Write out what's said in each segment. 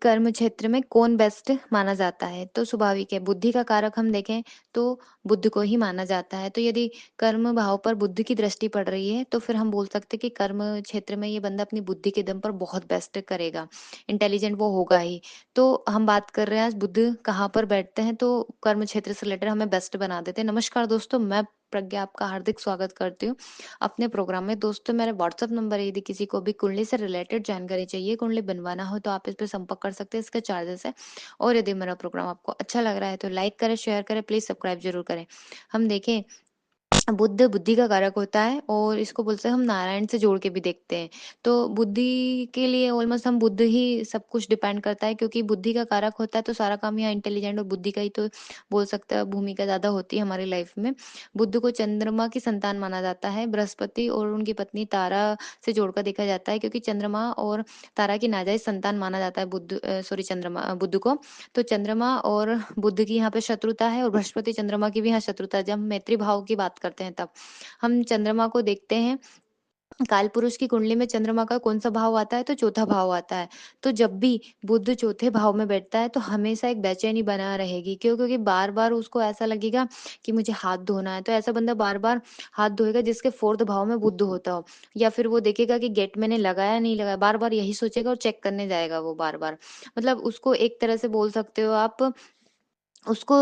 कर्म क्षेत्र में कौन बेस्ट माना जाता है? तो स्वाभाविक है, बुद्धि का कारक हम देखें तो बुध को ही माना जाता है। तो यदि कर्म भाव पर बुध की दृष्टि पड़ रही है, तो फिर हम बोल सकते हैं कि कर्म क्षेत्र में ये बंदा अपनी बुद्धि के दम पर बहुत बेस्ट करेगा, इंटेलिजेंट वो होगा ही। तो हम बात कर रहे हैं आज बुध कहाँ पर बैठते हैं, तो कर्म क्षेत्र से रिलेटेड हमें बेस्ट बना देते हैं। नमस्कार दोस्तों, मैं प्रज्ञा आपका हार्दिक स्वागत करती हूँ अपने प्रोग्राम में। दोस्तों, मेरा व्हाट्सएप नंबर है, यदि किसी को भी कुंडली से रिलेटेड जानकारी चाहिए, कुंडली बनवाना हो, तो आप इस पे संपर्क कर सकते हैं, इसका चार्जेस है। और यदि मेरा प्रोग्राम आपको अच्छा लग रहा है तो लाइक करें, शेयर करें, प्लीज सब्सक्राइब जरूर करें। हम देखें, बुद्ध बुद्धि का कारक होता है और इसको बोलते हैं, हम नारायण से जोड़ के भी देखते हैं। तो बुद्धि के लिए ऑलमोस्ट हम बुद्ध ही सब कुछ डिपेंड करता है, क्योंकि बुद्धि का कारक होता है तो सारा काम यहाँ इंटेलिजेंट और बुद्धि का ही तो बोल सकते हैं, भूमिका ज्यादा होती है हमारी लाइफ में। बुद्ध को चंद्रमा की संतान माना जाता है, बृहस्पति और उनकी पत्नी तारा से जोड़कर देखा जाता है, क्योंकि चंद्रमा और तारा की नाजायज संतान माना जाता है बुद्ध को। तो चंद्रमा और बुध की यहाँ पे शत्रुता है, और बृहस्पति चंद्रमा की भी यहाँ शत्रुता है। जब हम मैत्री भाव की बात करते हैं तब हम चंद्रमा को देखते हैं। काल पुरुष की कुंडली में चंद्रमा का कौन सा भाव आता है, तो चौथा भाव आता है। तो जब भी बुध चौथे भाव में बैठता है तो हमेशा एक बेचैनी बना रहेगी। क्यों? क्योंकि बार बार उसको ऐसा लगेगा कि मुझे हाथ धोना है। तो ऐसा बंदा बार बार हाथ धोएगा जिसके फोर्थ भाव में बुध होता हो, या फिर वो देखेगा कि गेट मैंने लगाया नहीं लगाया, बार बार यही सोचेगा और चेक करने जाएगा वो बार बार। मतलब उसको एक तरह से बोल सकते हो आप, उसको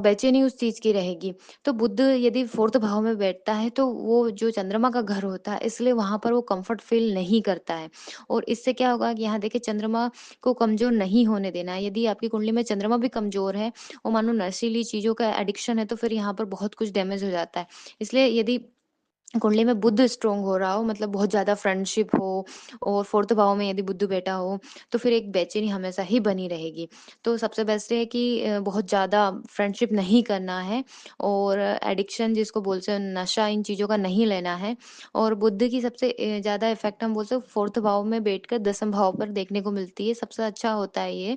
बेचैनी उस चीज की रहेगी। तो बुध यदि फोर्थ भाव में बैठता है तो वो जो चंद्रमा का घर होता है, इसलिए वहां पर वो कंफर्ट फील नहीं करता है। और इससे क्या होगा कि यहाँ देखिए, चंद्रमा को कमजोर नहीं होने देना है। यदि आपकी कुंडली में चंद्रमा भी कमजोर है और मानो नशीली चीजों का एडिक्शन है, तो फिर यहाँ पर बहुत कुछ डैमेज हो जाता है। इसलिए यदि कुंडली में बुध स्ट्रोंग हो रहा हो, मतलब बहुत ज्यादा फ्रेंडशिप हो, और फोर्थ भाव में यदि बुध बैठा हो, तो फिर एक बेचैनी हमेशा ही बनी रहेगी। तो सबसे बेस्ट है कि बहुत ज्यादा फ्रेंडशिप नहीं करना है, और एडिक्शन जिसको बोलते हैं नशा, इन चीजों का नहीं लेना है। और बुध की सबसे ज्यादा इफेक्ट हम बोलते हैं फोर्थ भाव में बैठकर दसम भाव पर देखने को मिलती है। सबसे अच्छा होता है ये,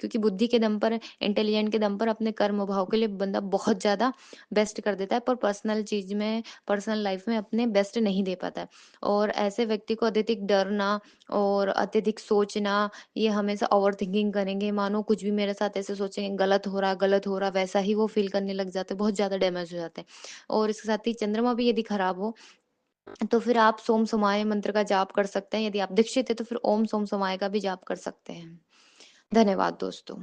क्योंकि बुद्धि के दम पर, इंटेलिजेंट के दम पर अपने कर्म भाव के लिए बंदा बहुत ज्यादा बेस्ट कर देता है, पर पर्सनल चीज में, पर्सनल लाइफ में अपने बेस्ट नहीं दे पाता है। और ऐसे व्यक्ति को अत्यधिक डरना और अत्यधिक सोचना, ये हमेशा ओवर थिंकिंग करेंगे, मानो कुछ भी मेरे साथ ऐसे सोचेंगे गलत हो रहा, वैसा ही वो फील करने लग जाते हैं, बहुत ज्यादा डैमेज हो जाते हैं। और इसके साथ ही चंद्रमा भी यदि खराब हो, तो फिर आप सोम समाय मंत्र का जाप कर सकते हैं। यदि आप दीक्षित है तो फिर ओम सोम समाय का भी जाप कर सकते हैं। धन्यवाद दोस्तों।